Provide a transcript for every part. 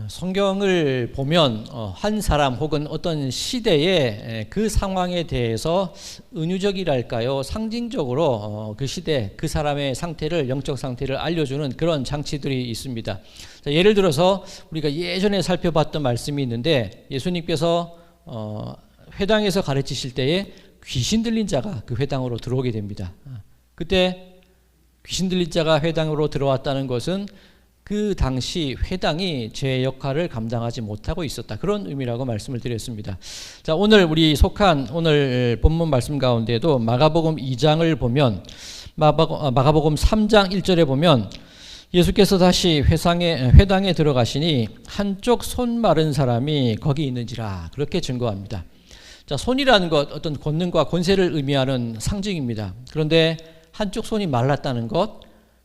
성경을 보면 한 사람 혹은 어떤 시대의 그 상황에 대해서 은유적이랄까요, 상징적으로 그 시대 그 사람의 상태를, 영적 상태를 알려주는 그런 장치들이 있습니다. 자, 예를 들어서 우리가 예전에 살펴봤던 말씀이 있는데, 예수님께서 회당에서 가르치실 때에 귀신 들린 자가 그 회당으로 들어오게 됩니다. 그때 귀신 들린 자가 회당으로 들어왔다는 것은 그 당시 회당이 제 역할을 감당하지 못하고 있었다, 그런 의미라고 말씀을 드렸습니다. 자, 오늘 우리 속한 오늘 본문 말씀 가운데도 마가복음 2장을 보면, 마가복음 3장 1절에 보면 예수께서 다시 회당에 들어가시니 한쪽 손 마른 사람이 거기 있는지라, 그렇게 증거합니다. 자, 손이라는 것, 어떤 권능과 권세를 의미하는 상징입니다. 그런데 한쪽 손이 말랐다는 것,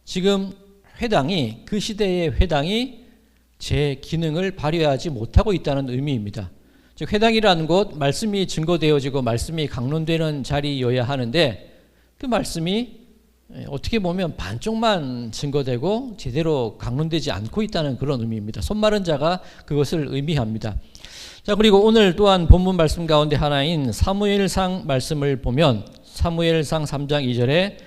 지금 회당이, 그 시대의 회당이 제 기능을 발휘하지 못하고 있다는 의미입니다. 즉, 회당이라는 곳, 말씀이 증거되어지고 말씀이 강론되는 자리여야 하는데, 그 말씀이 어떻게 보면 반쪽만 증거되고 제대로 강론되지 않고 있다는 그런 의미입니다. 손 마른 자가 그것을 의미합니다. 자, 그리고 오늘 또한 본문 말씀 가운데 하나인 사무엘상 말씀을 보면, 사무엘상 3장 2절에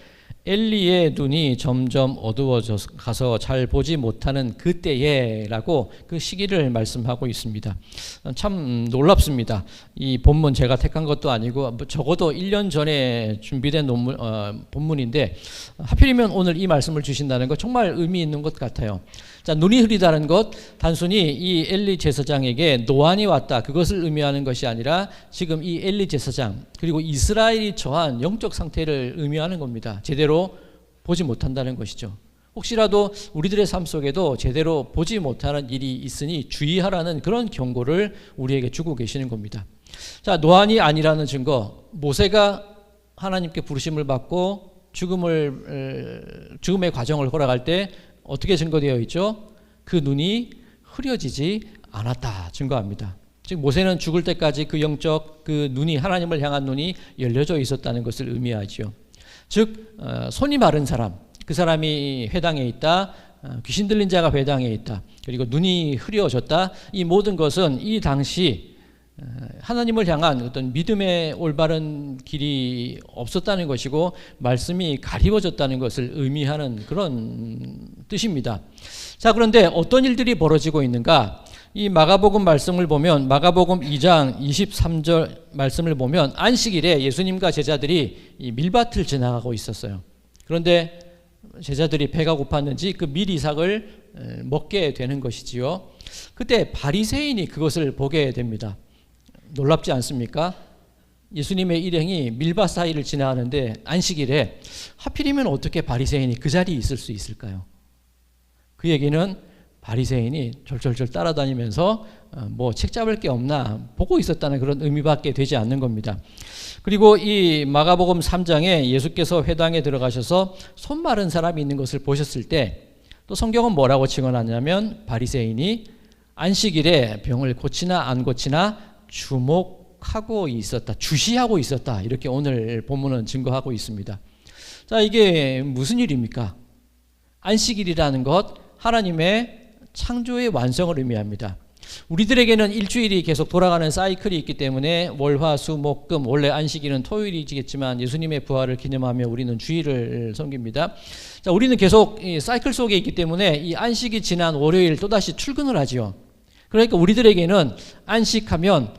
엘리의 눈이 점점 어두워져 가서 잘 보지 못하는 그때에 라고 그 시기를 말씀하고 있습니다. 참 놀랍습니다. 이 본문 제가 택한 것도 아니고 적어도 1년 전에 준비된 본문인데 하필이면 오늘 이 말씀을 주신다는 것 정말 의미 있는 것 같아요. 자, 눈이 흐리다는 것, 단순히 이 엘리 제사장에게 노안이 왔다, 그것을 의미하는 것이 아니라 지금 이 엘리 제사장 그리고 이스라엘이 처한 영적 상태를 의미하는 겁니다. 제대로 보지 못한다는 것이죠. 혹시라도 우리들의 삶 속에도 제대로 보지 못하는 일이 있으니 주의하라는 그런 경고를 우리에게 주고 계시는 겁니다. 자, 노안이 아니라는 증거, 모세가 하나님께 부르심을 받고 죽음의 과정을 걸어갈 때 어떻게 증거되어 있죠? 그 눈이 흐려지지 않았다 증거합니다. 즉, 모세는 죽을 때까지 그 영적 그 눈이, 하나님을 향한 눈이 열려져 있었다는 것을 의미하죠. 즉, 손이 마른 사람, 그 사람이 회당에 있다, 귀신 들린 자가 회당에 있다, 그리고 눈이 흐려졌다, 이 모든 것은 이 당시 하나님을 향한 어떤 믿음의 올바른 길이 없었다는 것이고 말씀이 가리워졌다는 것을 의미하는 그런 뜻입니다. 자, 그런데 어떤 일들이 벌어지고 있는가? 이 마가복음 말씀을 보면, 마가복음 2장 23절 말씀을 보면 안식일에 예수님과 제자들이 이 밀밭을 지나가고 있었어요. 그런데 제자들이 배가 고팠는지 그 밀이삭을 먹게 되는 것이지요. 그때 바리새인이 그것을 보게 됩니다. 놀랍지 않습니까? 예수님의 일행이 밀밭 사이를 지나가는데 안식일에 하필이면 어떻게 바리새인이 그 자리에 있을 수 있을까요? 그 얘기는 바리새인이 졸졸졸 따라다니면서 뭐 책 잡을 게 없나 보고 있었다는 그런 의미밖에 되지 않는 겁니다. 그리고 이 마가복음 3장에 예수께서 회당에 들어가셔서 손 마른 사람이 있는 것을 보셨을 때 또 성경은 뭐라고 증언하냐면 바리새인이 안식일에 병을 고치나 안 고치나 주목하고 있었다, 주시하고 있었다, 이렇게 오늘 본문은 증거하고 있습니다. 자, 이게 무슨 일입니까? 안식일이라는 것, 하나님의 창조의 완성을 의미합니다. 우리들에게는 일주일이 계속 돌아가는 사이클이 있기 때문에 월, 화, 수, 목, 금, 원래 안식일은 토요일이겠지만 예수님의 부활을 기념하며 우리는 주일을 섬깁니다. 자, 우리는 계속 이 사이클 속에 있기 때문에 이 안식이 지난 월요일 또다시 출근을 하죠. 그러니까 우리들에게는 안식하면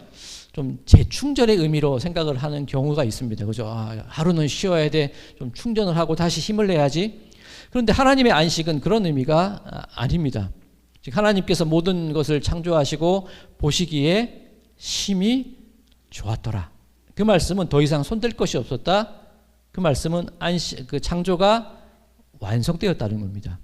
좀 재충전의 의미로 생각을 하는 경우가 있습니다. 그죠? 하루는 쉬어야 돼. 좀 충전을 하고 다시 힘을 내야지. 그런데 하나님의 안식은 그런 의미가 아닙니다. 즉, 하나님께서 모든 것을 창조하시고 보시기에 심히 좋았더라. 그 말씀은 더 이상 손댈 것이 없었다. 그 말씀은 그 창조가 완성되었다는 겁니다.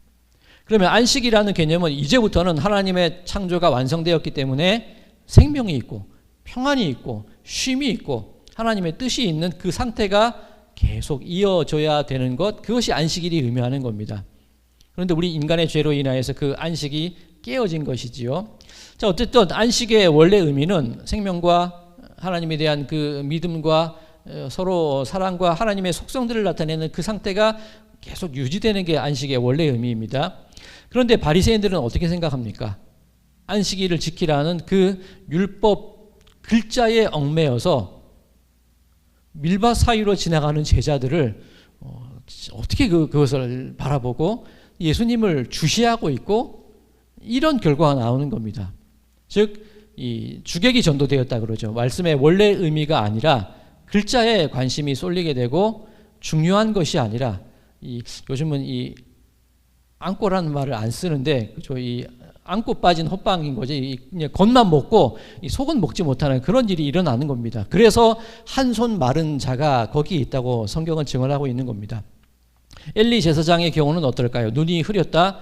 그러면 안식이라는 개념은 이제부터는 하나님의 창조가 완성되었기 때문에 생명이 있고 평안이 있고 쉼이 있고 하나님의 뜻이 있는 그 상태가 계속 이어져야 되는 것, 그것이 안식일이 의미하는 겁니다. 그런데 우리 인간의 죄로 인하여서 그 안식이 깨어진 것이지요. 자, 어쨌든 안식의 원래 의미는 생명과 하나님에 대한 그 믿음과 서로 사랑과 하나님의 속성들을 나타내는 그 상태가 계속 유지되는 게 안식의 원래 의미입니다. 그런데 바리새인들은 어떻게 생각합니까? 안식일을 지키라는 그 율법 글자에 얽매여서 밀밭 사이로 지나가는 제자들을 어떻게 그것을 바라보고 예수님을 주시하고 있고 이런 결과가 나오는 겁니다. 즉 이 주객이 전도되었다 그러죠. 말씀의 원래 의미가 아니라 글자에 관심이 쏠리게 되고 중요한 것이 아니라 요즘은 이 안고라는 말을 안 쓰는데 그죠? 이 안고 빠진 호빵인 거지. 그냥 겉만 먹고 이 속은 먹지 못하는 그런 일이 일어나는 겁니다. 그래서 한 손 마른 자가 거기 있다고 성경은 증언하고 있는 겁니다. 엘리 제사장의 경우는 어떨까요? 눈이 흐렸다.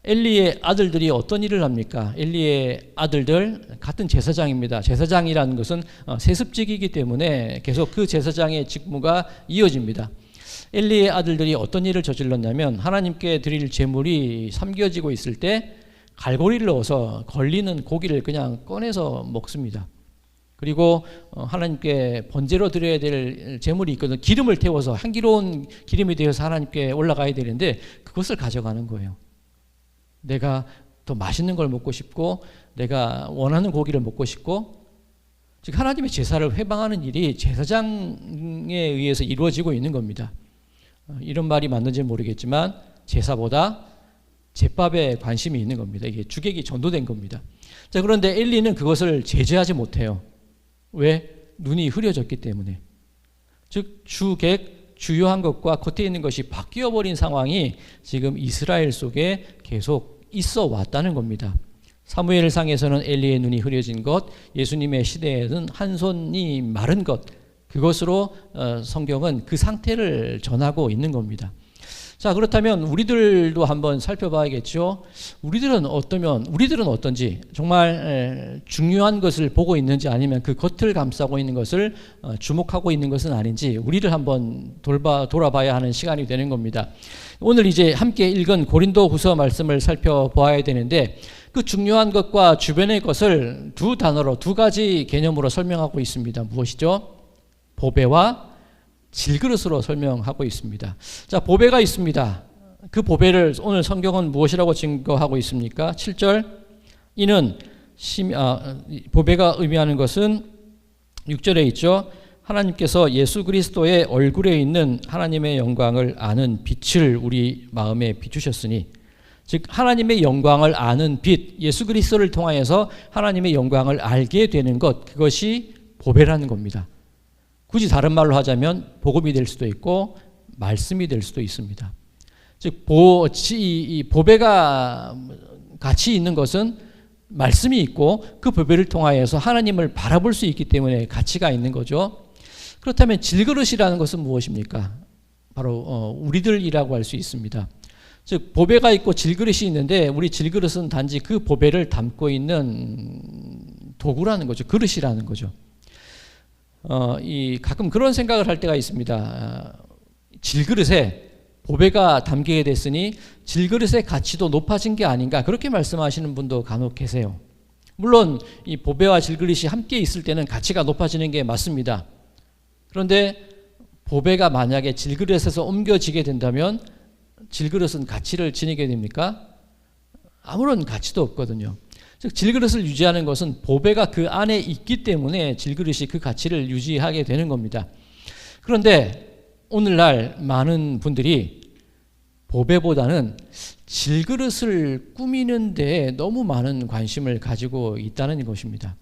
엘리의 아들들이 어떤 일을 합니까? 엘리의 아들들 같은 제사장입니다. 제사장이라는 것은 세습직이기 때문에 계속 그 제사장의 직무가 이어집니다. 엘리의 아들들이 어떤 일을 저질렀냐면 하나님께 드릴 제물이 삼겨지고 있을 때 갈고리를 넣어서 걸리는 고기를 그냥 꺼내서 먹습니다. 그리고 하나님께 번제로 드려야 될 제물이 있거든. 기름을 태워서 향기로운 기름이 되어서 하나님께 올라가야 되는데 그것을 가져가는 거예요. 내가 더 맛있는 걸 먹고 싶고 내가 원하는 고기를 먹고 싶고 즉 하나님의 제사를 회방하는 일이 제사장에 의해서 이루어지고 있는 겁니다. 이런 말이 맞는지 모르겠지만 제사보다 제밥에 관심이 있는 겁니다. 이게 주객이 전도된 겁니다. 자, 그런데 엘리는 그것을 제재하지 못해요. 왜? 눈이 흐려졌기 때문에. 즉 주객 주요한 것과 겉에 있는 것이 바뀌어 버린 상황이 지금 이스라엘 속에 계속 있어 왔다는 겁니다. 사무엘상에서는 엘리의 눈이 흐려진 것, 예수님의 시대에는 한 손이 마른 것, 그것으로 성경은 그 상태를 전하고 있는 겁니다. 자, 그렇다면 우리들도 한번 살펴봐야겠죠. 우리들은 어떤지 정말 중요한 것을 보고 있는지 아니면 그 겉을 감싸고 있는 것을 주목하고 있는 것은 아닌지 우리를 한번 돌아봐야 하는 시간이 되는 겁니다. 오늘 이제 함께 읽은 고린도후서 말씀을 살펴보아야 되는데 그 중요한 것과 주변의 것을 두 단어로 두 가지 개념으로 설명하고 있습니다. 무엇이죠? 보배와 질그릇으로 설명하고 있습니다. 자, 보배가 있습니다. 그 보배를 오늘 성경은 무엇이라고 증거하고 있습니까? 7절 이는 보배가 의미하는 것은 6절에 있죠. 하나님께서 예수 그리스도의 얼굴에 있는 하나님의 영광을 아는 빛을 우리 마음에 비추셨으니 즉 하나님의 영광을 아는 빛, 예수 그리스도를 통하여서 하나님의 영광을 알게 되는 것, 그것이 보배라는 겁니다. 굳이 다른 말로 하자면 복음이 될 수도 있고 말씀이 될 수도 있습니다. 즉 이 보배가 가치 있는 것은 말씀이 있고 그 보배를 통하여서 하나님을 바라볼 수 있기 때문에 가치가 있는 거죠. 그렇다면 질그릇이라는 것은 무엇입니까? 바로 우리들이라고 할 수 있습니다. 즉 보배가 있고 질그릇이 있는데 우리 질그릇은 단지 그 보배를 담고 있는 도구라는 거죠. 그릇이라는 거죠. 가끔 그런 생각을 할 때가 있습니다. 질그릇에 보배가 담기게 됐으니 질그릇의 가치도 높아진 게 아닌가 그렇게 말씀하시는 분도 간혹 계세요. 물론 이 보배와 질그릇이 함께 있을 때는 가치가 높아지는 게 맞습니다. 그런데 보배가 만약에 질그릇에서 옮겨지게 된다면 질그릇은 가치를 지니게 됩니까? 아무런 가치도 없거든요. 즉 질그릇을 유지하는 것은 보배가 그 안에 있기 때문에 질그릇이 그 가치를 유지하게 되는 겁니다. 그런데 오늘날 많은 분들이 보배보다는 질그릇을 꾸미는 데에 너무 많은 관심을 가지고 있다는 것입니다.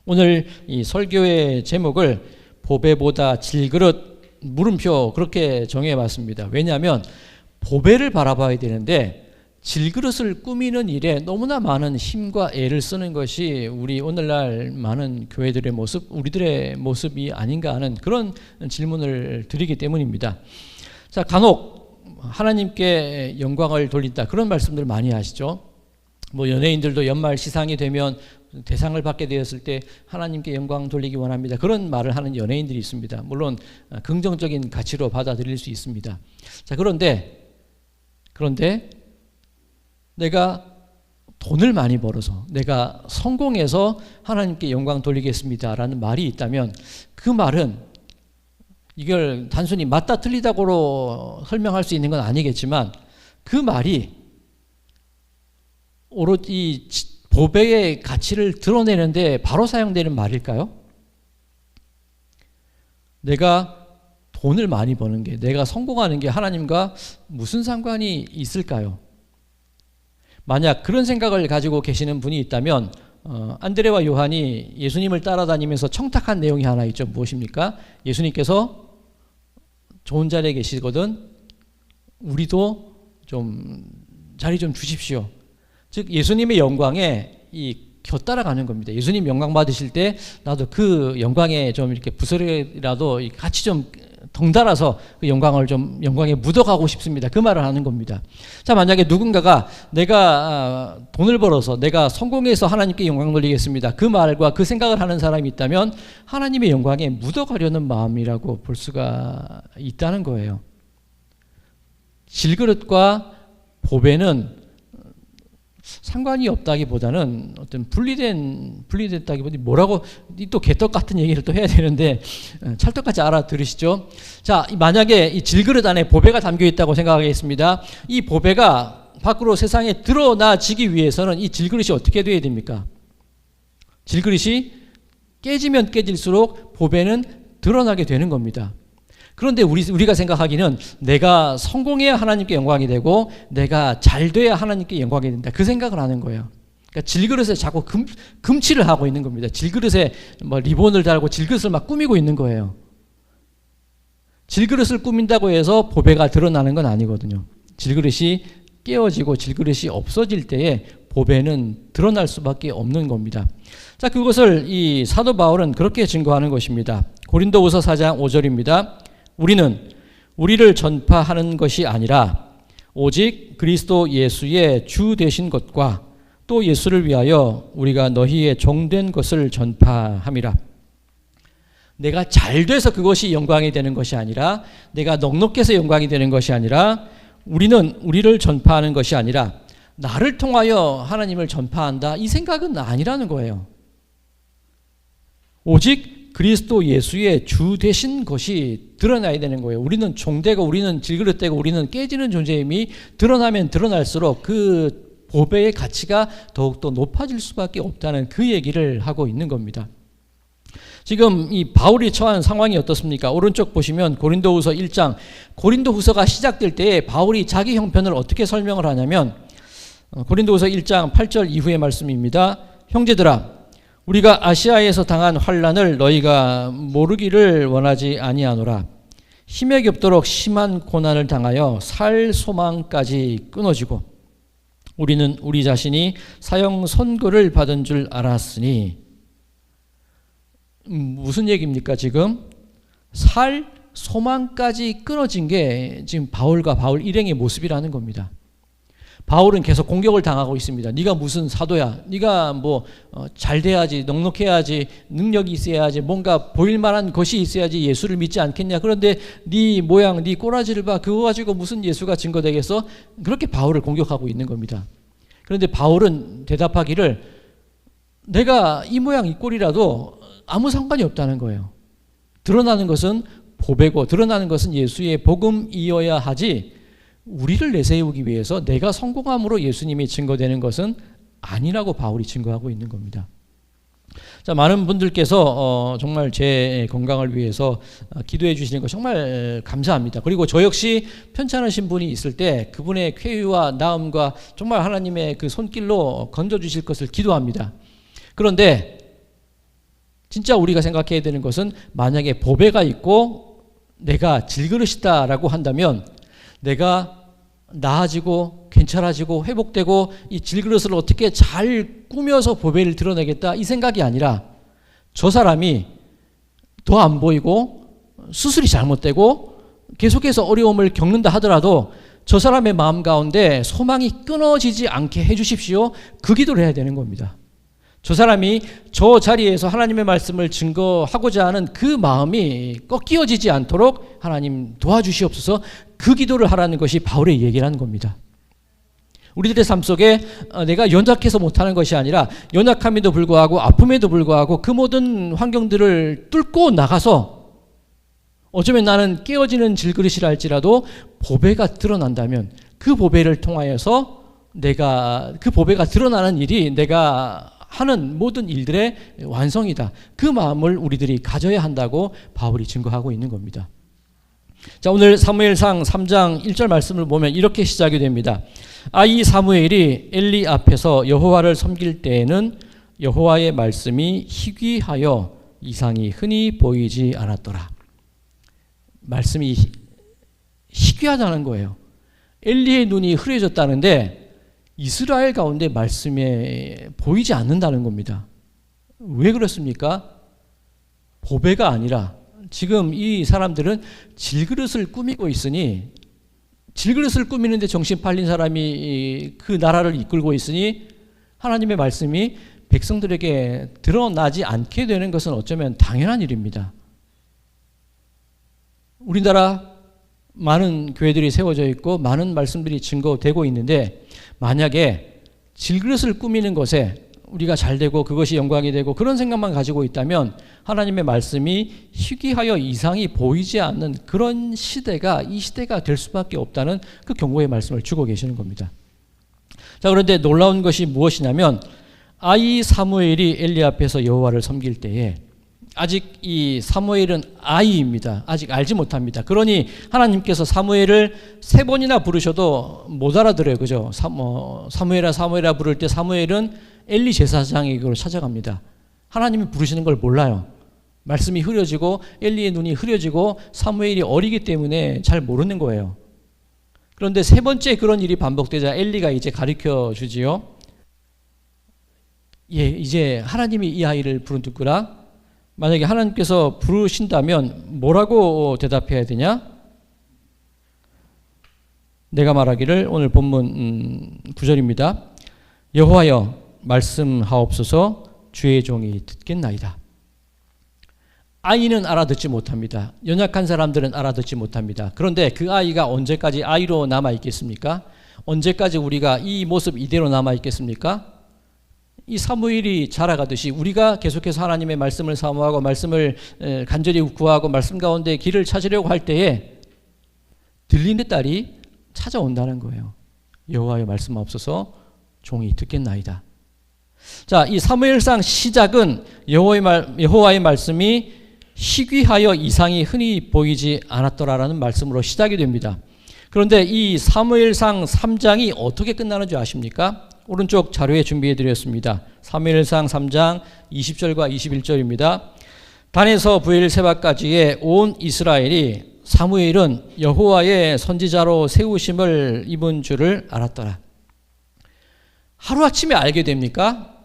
오늘 이 설교의 제목을 보배보다 질그릇 물음표 그렇게 정해봤습니다. 왜냐하면 보배를 바라봐야 되는데 질그릇을 꾸미는 일에 너무나 많은 힘과 애를 쓰는 것이 우리 오늘날 많은 교회들의 모습, 우리들의 모습이 아닌가 하는 그런 질문을 드리기 때문입니다. 자, 간혹 하나님께 영광을 돌린다 그런 말씀들 많이 하시죠. 뭐 연예인들도 연말 시상이 되면 대상을 받게 되었을 때 하나님께 영광 돌리기 원합니다. 그런 말을 하는 연예인들이 있습니다. 물론 긍정적인 가치로 받아들일 수 있습니다. 자, 그런데 내가 돈을 많이 벌어서 내가 성공해서 하나님께 영광 돌리겠습니다라는 말이 있다면 그 말은 이걸 단순히 맞다 틀리다고 설명할 수 있는 건 아니겠지만 그 말이 오롯이 보배의 가치를 드러내는데 바로 사용되는 말일까요? 내가 돈을 많이 버는 게, 내가 성공하는 게 하나님과 무슨 상관이 있을까요? 만약 그런 생각을 가지고 계시는 분이 있다면 안드레와 요한이 예수님을 따라다니면서 청탁한 내용이 하나 있죠. 무엇입니까? 예수님께서 좋은 자리에 계시거든 우리도 좀 자리 좀 주십시오. 즉 예수님의 영광에 곁따라가는 겁니다. 예수님 영광 받으실 때 나도 그 영광에 좀 이렇게 부스러기라도 같이 좀 덩달아서 그 영광에 묻어가고 싶습니다. 그 말을 하는 겁니다. 자, 만약에 누군가가 내가 돈을 벌어서 내가 성공해서 하나님께 영광 돌리겠습니다. 그 말과 그 생각을 하는 사람이 있다면 하나님의 영광에 묻어가려는 마음이라고 볼 수가 있다는 거예요. 질그릇과 보배는 상관이 없다기보다는 어떤 분리됐다기보다 뭐라고 또 개떡 같은 얘기를 또 해야 되는데 찰떡같이 알아들으시죠? 자, 만약에 이 질그릇 안에 보배가 담겨 있다고 생각하겠습니다. 이 보배가 밖으로 세상에 드러나지기 위해서는 이 질그릇이 어떻게 돼야 됩니까? 질그릇이 깨지면 깨질수록 보배는 드러나게 되는 겁니다. 그런데 우리가 생각하기는 내가 성공해야 하나님께 영광이 되고 내가 잘 돼야 하나님께 영광이 된다. 그 생각을 하는 거예요. 그러니까 질그릇에 자꾸 금칠을 하고 있는 겁니다. 질그릇에 뭐 리본을 달고 질그릇을 막 꾸미고 있는 거예요. 질그릇을 꾸민다고 해서 보배가 드러나는 건 아니거든요. 질그릇이 깨어지고 질그릇이 없어질 때에 보배는 드러날 수밖에 없는 겁니다. 자, 그것을 이 사도 바울은 그렇게 증거하는 것입니다. 고린도후서 4장 5절입니다. 우리는 우리를 전파하는 것이 아니라 오직 그리스도 예수의 주 되신 것과 또 예수를 위하여 우리가 너희의 종된 것을 전파함이라. 내가 잘 돼서 그것이 영광이 되는 것이 아니라, 내가 넉넉해서 영광이 되는 것이 아니라, 우리는 우리를 전파하는 것이 아니라 나를 통하여 하나님을 전파한다, 이 생각은 아니라는 거예요. 오직 그리스도 예수의 주 되신 것이 드러나야 되는 거예요. 우리는 종되고 우리는 질그릇되고 우리는 깨지는 존재임이 드러나면 드러날수록 그 보배의 가치가 더욱더 높아질 수밖에 없다는 그 얘기를 하고 있는 겁니다. 지금 이 바울이 처한 상황이 어떻습니까? 오른쪽 보시면 고린도후서 1장, 고린도후서가 시작될 때에 바울이 자기 형편을 어떻게 설명을 하냐면 고린도후서 1장 8절 이후의 말씀입니다. 형제들아, 우리가 아시아에서 당한 환난을 너희가 모르기를 원하지 아니하노라. 힘에 겹도록 심한 고난을 당하여 살 소망까지 끊어지고 우리는 우리 자신이 사형 선고를 받은 줄 알았으니. 무슨 얘기입니까? 지금 살 소망까지 끊어진 게 지금 바울과 바울 일행의 모습이라는 겁니다. 바울은 계속 공격을 당하고 있습니다. 네가 무슨 사도야? 네가 뭐 잘 돼야지, 넉넉해야지, 능력이 있어야지, 뭔가 보일 만한 것이 있어야지 예수를 믿지 않겠냐? 그런데 네 모양, 네 꼬라지를 봐. 그거 가지고 무슨 예수가 증거되겠어? 그렇게 바울을 공격하고 있는 겁니다. 그런데 바울은 대답하기를 내가 이 모양 이 꼴이라도 아무 상관이 없다는 거예요. 드러나는 것은 보배고 드러나는 것은 예수의 복음이어야 하지, 우리를 내세우기 위해서 내가 성공함으로 예수님이 증거되는 것은 아니라고 바울이 증거하고 있는 겁니다. 자, 많은 분들께서 정말 제 건강을 위해서 기도해 주시는 거 정말 감사합니다. 그리고 저 역시 편찮으신 분이 있을 때 그분의 쾌유와 나음과 정말 하나님의 그 손길로 건져주실 것을 기도합니다. 그런데 진짜 우리가 생각해야 되는 것은 만약에 보배가 있고 내가 질그릇이다라고 한다면 내가 나아지고 괜찮아지고 회복되고 이 질그릇을 어떻게 잘 꾸며서 보배를 드러내겠다 이 생각이 아니라 저 사람이 더 안 보이고 수술이 잘못되고 계속해서 어려움을 겪는다 하더라도 저 사람의 마음 가운데 소망이 끊어지지 않게 해주십시오. 그 기도를 해야 되는 겁니다. 저 사람이 저 자리에서 하나님의 말씀을 증거하고자 하는 그 마음이 꺾여지지 않도록 하나님 도와주시옵소서, 그 기도를 하라는 것이 바울의 얘기라는 겁니다. 우리들의 삶 속에 내가 연약해서 못하는 것이 아니라 연약함에도 불구하고 아픔에도 불구하고 그 모든 환경들을 뚫고 나가서 어쩌면 나는 깨어지는 질그릇이라 할지라도 보배가 드러난다면 그 보배를 통하여서 내가 그 보배가 드러나는 일이 내가 하는 모든 일들의 완성이다. 그 마음을 우리들이 가져야 한다고 바울이 증거하고 있는 겁니다. 자, 오늘 사무엘상 3장 1절 말씀을 보면 이렇게 시작이 됩니다. 이 사무엘이 엘리 앞에서 여호와를 섬길 때에는 여호와의 말씀이 희귀하여 이상이 흔히 보이지 않았더라. 말씀이 희귀하다는 거예요. 엘리의 눈이 흐려졌다는데 이스라엘 가운데 말씀에 보이지 않는다는 겁니다. 왜 그렇습니까? 보배가 아니라 지금 이 사람들은 질그릇을 꾸미고 있으니, 질그릇을 꾸미는데 정신 팔린 사람이 그 나라를 이끌고 있으니 하나님의 말씀이 백성들에게 드러나지 않게 되는 것은 어쩌면 당연한 일입니다. 우리나라 많은 교회들이 세워져 있고 많은 말씀들이 증거되고 있는데, 만약에 질그릇을 꾸미는 것에 우리가 잘 되고 그것이 영광이 되고 그런 생각만 가지고 있다면 하나님의 말씀이 희귀하여 이상이 보이지 않는 그런 시대가 이 시대가 될 수밖에 없다는 그 경고의 말씀을 주고 계시는 겁니다. 자, 그런데 놀라운 것이 무엇이냐면 이 사무엘이 엘리 앞에서 여호와를 섬길 때에 아직 이 사무엘은 아이입니다. 아직 알지 못합니다. 그러니 하나님께서 사무엘을 3번이나 부르셔도 못 알아들어요. 그죠? 사무엘아 사무엘아 부를 때 사무엘은 엘리 제사장에게로 찾아갑니다. 하나님이 부르시는 걸 몰라요. 말씀이 흐려지고 엘리의 눈이 흐려지고 사무엘이 어리기 때문에 잘 모르는 거예요. 그런데 3번째 그런 일이 반복되자 엘리가 이제 가르쳐 주지요. 이제 하나님이 이 아이를 부르는구나. 만약에 하나님께서 부르신다면 뭐라고 대답해야 되냐? 내가 말하기를 오늘 본문 9절입니다. 여호와여 말씀하옵소서 주의 종이 듣겠나이다. 아이는 알아듣지 못합니다. 연약한 사람들은 알아듣지 못합니다. 그런데 그 아이가 언제까지 아이로 남아 있겠습니까? 언제까지 우리가 이 모습 이대로 남아 있겠습니까? 이 사무엘이 자라가듯이 우리가 계속해서 하나님의 말씀을 사모하고 말씀을 간절히 구하고 말씀 가운데 길을 찾으려고 할 때에 들리는 딸이 찾아온다는 거예요. 여호와의 말씀하옵소서 종이 듣겠나이다. 자, 이 사무엘상 시작은 여호와의 말씀이 희귀하여 이상이 흔히 보이지 않았더라라는 말씀으로 시작이 됩니다. 그런데 이 사무엘상 3장이 어떻게 끝나는 줄 아십니까? 오른쪽 자료에 준비해 드렸습니다. 사무엘상 3장 20절과 21절입니다. 단에서 브엘세바까지의 온 이스라엘이 사무엘은 여호와의 선지자로 세우심을 입은 줄을 알았더라. 하루아침에 알게 됩니까?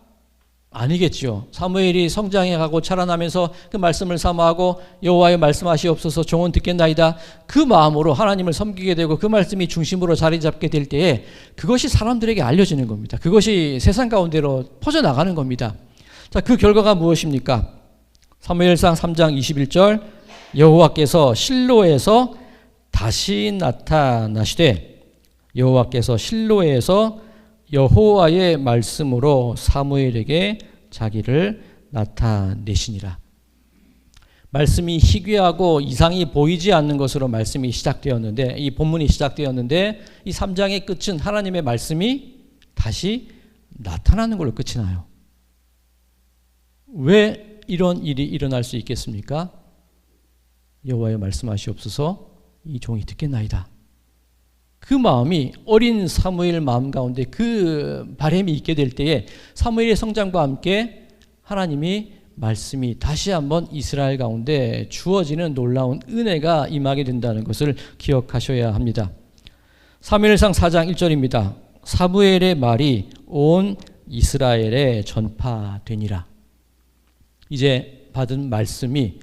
아니겠죠. 사무엘이 성장해 가고 자라나면서 그 말씀을 사모하고 여호와의 말씀하시옵소서 종은 듣겠나이다. 그 마음으로 하나님을 섬기게 되고 그 말씀이 중심으로 자리 잡게 될 때에 그것이 사람들에게 알려지는 겁니다. 그것이 세상 가운데로 퍼져나가는 겁니다. 자, 그 결과가 무엇입니까? 사무엘상 3장 21절 여호와께서 실로에서 다시 나타나시되 여호와께서 실로에서 여호와의 말씀으로 사무엘에게 자기를 나타내시니라. 말씀이 희귀하고 이상이 보이지 않는 것으로 말씀이 시작되었는데, 이 본문이 시작되었는데 이 3장의 끝은 하나님의 말씀이 다시 나타나는 걸로 끝이 나요. 왜 이런 일이 일어날 수 있겠습니까? 여호와의 말씀하시옵소서 이 종이 듣겠나이다. 그 마음이 어린 사무엘 마음 가운데 그 바람이 있게 될 때에 사무엘의 성장과 함께 하나님이 말씀이 다시 한번 이스라엘 가운데 주어지는 놀라운 은혜가 임하게 된다는 것을 기억하셔야 합니다. 사무엘상 4장 1절입니다. 사무엘의 말이 온 이스라엘에 전파되니라. 이제 받은 말씀이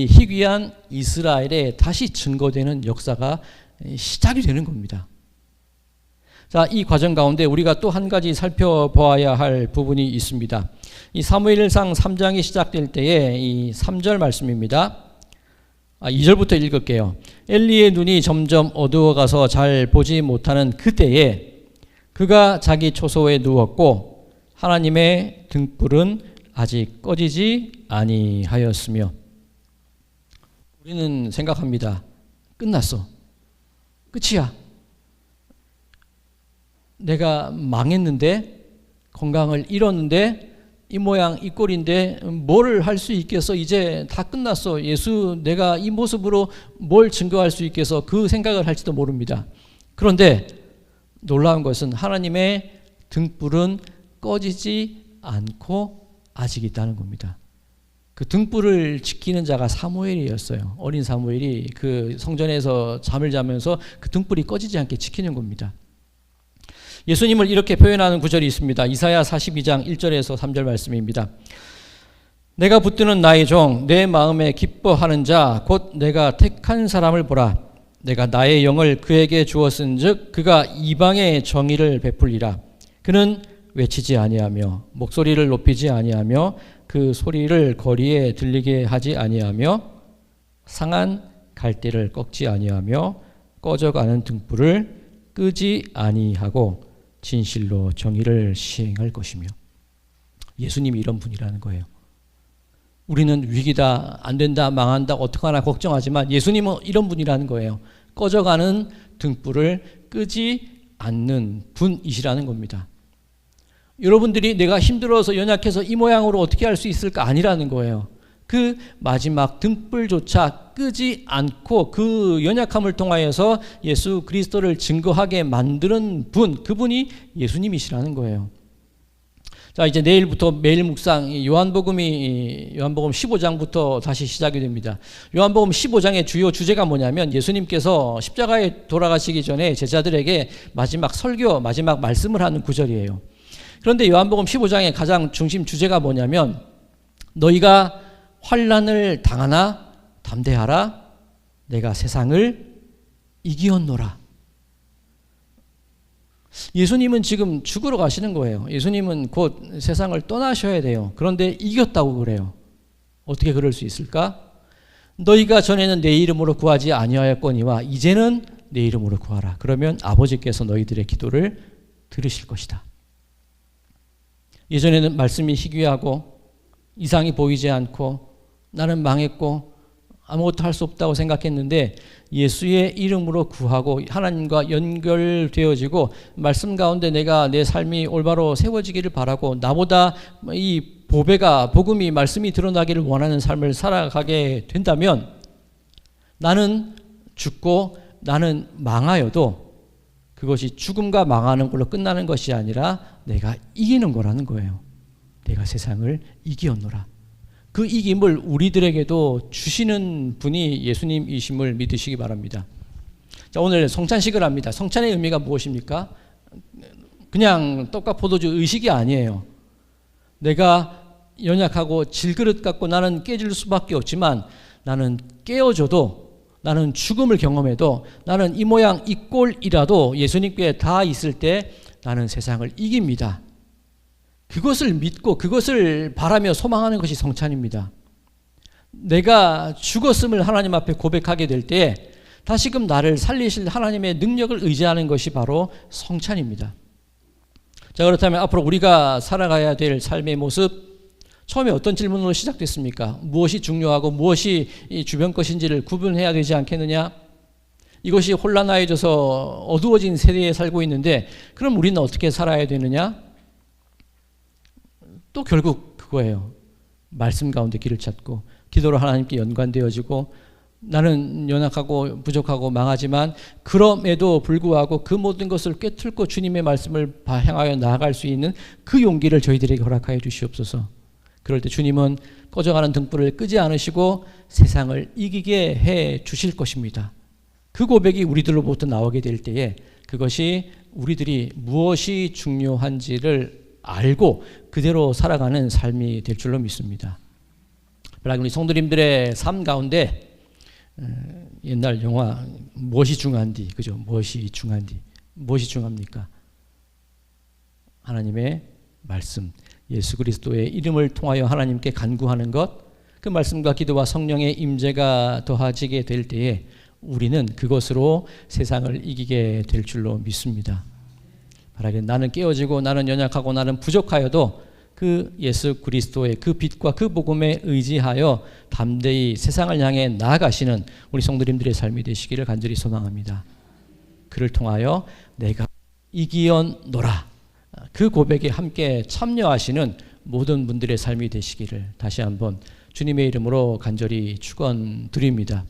희귀한 이스라엘에 다시 증거되는 역사가 시작이 되는 겁니다. 자, 이 과정 가운데 우리가 또 한 가지 살펴보아야 할 부분이 있습니다. 이 사무엘상 3장이 시작될 때에 이 3절 말씀입니다. 2절부터 읽을게요. 엘리의 눈이 점점 어두워가서 잘 보지 못하는 그때에 그가 자기 초소에 누웠고 하나님의 등불은 아직 꺼지지 아니하였으며. 우리는 생각합니다. 끝났어. 끝이야. 내가 망했는데, 건강을 잃었는데, 이 모양 이 꼴인데 뭘 할 수 있겠어? 이제 다 끝났어. 예수, 내가 이 모습으로 뭘 증거할 수 있겠어? 그 생각을 할지도 모릅니다. 그런데 놀라운 것은 하나님의 등불은 꺼지지 않고 아직 있다는 겁니다. 그 등불을 지키는 자가 사무엘이었어요. 어린 사무엘이 그 성전에서 잠을 자면서 그 등불이 꺼지지 않게 지키는 겁니다. 예수님을 이렇게 표현하는 구절이 있습니다. 이사야 42장 1절에서 3절 말씀입니다. 내가 붙드는 나의 종, 내 마음에 기뻐하는 자, 곧 내가 택한 사람을 보라. 내가 나의 영을 그에게 주었은즉 그가 이방의 정의를 베풀리라. 그는 외치지 아니하며 목소리를 높이지 아니하며 그 소리를 거리에 들리게 하지 아니하며 상한 갈대를 꺾지 아니하며 꺼져가는 등불을 끄지 아니하고 진실로 정의를 시행할 것이며. 예수님이 이런 분이라는 거예요. 우리는 위기다, 안 된다, 망한다, 어떡하나 걱정하지만 예수님은 이런 분이라는 거예요. 꺼져가는 등불을 끄지 않는 분이시라는 겁니다. 여러분들이 내가 힘들어서 연약해서 이 모양으로 어떻게 할 수 있을까? 아니라는 거예요. 그 마지막 등불조차 끄지 않고 그 연약함을 통하여서 예수 그리스도를 증거하게 만드는 분, 그분이 예수님이시라는 거예요. 자, 이제 내일부터 매일 묵상, 요한복음 15장부터 다시 시작이 됩니다. 요한복음 15장의 주요 주제가 뭐냐면 예수님께서 십자가에 돌아가시기 전에 제자들에게 마지막 설교, 마지막 말씀을 하는 구절이에요. 그런데 요한복음 15장의 가장 중심 주제가 뭐냐면 너희가 환난을 당하나 담대하라. 내가 세상을 이기었노라. 예수님은 지금 죽으러 가시는 거예요. 예수님은 곧 세상을 떠나셔야 돼요. 그런데 이겼다고 그래요. 어떻게 그럴 수 있을까? 너희가 전에는 내 이름으로 구하지 아니하였거니와 이제는 내 이름으로 구하라. 그러면 아버지께서 너희들의 기도를 들으실 것이다. 예전에는 말씀이 희귀하고 이상이 보이지 않고 나는 망했고 아무것도 할 수 없다고 생각했는데 예수의 이름으로 구하고 하나님과 연결되어지고 말씀 가운데 내가 내 삶이 올바로 세워지기를 바라고 나보다 이 보배가 복음이 말씀이 드러나기를 원하는 삶을 살아가게 된다면 나는 죽고 나는 망하여도 그것이 죽음과 망하는 걸로 끝나는 것이 아니라 내가 이기는 거라는 거예요. 내가 세상을 이기었노라. 그 이김을 우리들에게도 주시는 분이 예수님이심을 믿으시기 바랍니다. 자, 오늘 성찬식을 합니다. 성찬의 의미가 무엇입니까? 그냥 떡과 포도주 의식이 아니에요. 내가 연약하고 질그릇 같고 나는 깨질 수밖에 없지만 나는 깨어져도 나는 죽음을 경험해도 나는 이 모양 이 꼴이라도 예수님께 다 있을 때 나는 세상을 이깁니다. 그것을 믿고 그것을 바라며 소망하는 것이 성찬입니다. 내가 죽었음을 하나님 앞에 고백하게 될 때 다시금 나를 살리실 하나님의 능력을 의지하는 것이 바로 성찬입니다. 자, 그렇다면 앞으로 우리가 살아가야 될 삶의 모습, 처음에 어떤 질문으로 시작됐습니까? 무엇이 중요하고 무엇이 주변 것인지를 구분해야 되지 않겠느냐? 이것이 혼란해져서 어두워진 세대에 살고 있는데 그럼 우리는 어떻게 살아야 되느냐? 또 결국 그거예요. 말씀 가운데 길을 찾고 기도로 하나님께 연관되어지고 나는 연약하고 부족하고 망하지만 그럼에도 불구하고 그 모든 것을 꿰뚫고 주님의 말씀을 향하여 나아갈 수 있는 그 용기를 저희들에게 허락하여 주시옵소서. 그럴 때 주님은 꺼져가는 등불을 끄지 않으시고 세상을 이기게 해 주실 것입니다. 그 고백이 우리들로부터 나오게 될 때에 그것이 우리들이 무엇이 중요한지를 알고 그대로 살아가는 삶이 될 줄로 믿습니다. 우리 성도님들의 삶 가운데 옛날 영화 무엇이 중요한디, 그죠? 무엇이 중요한디, 무엇이 중요합니까? 하나님의 말씀, 예수 그리스도의 이름을 통하여 하나님께 간구하는 것, 그 말씀과 기도와 성령의 임재가 더해지게 될 때에 우리는 그것으로 세상을 이기게 될 줄로 믿습니다. 바라기는 나는 깨어지고 나는 연약하고 나는 부족하여도 그 예수 그리스도의 그 빛과 그 복음에 의지하여 담대히 세상을 향해 나아가시는 우리 성도님들의 삶이 되시기를 간절히 소망합니다. 그를 통하여 내가 이기었노라. 그 고백에 함께 참여하시는 모든 분들의 삶이 되시기를 다시 한번 주님의 이름으로 간절히 축원드립니다.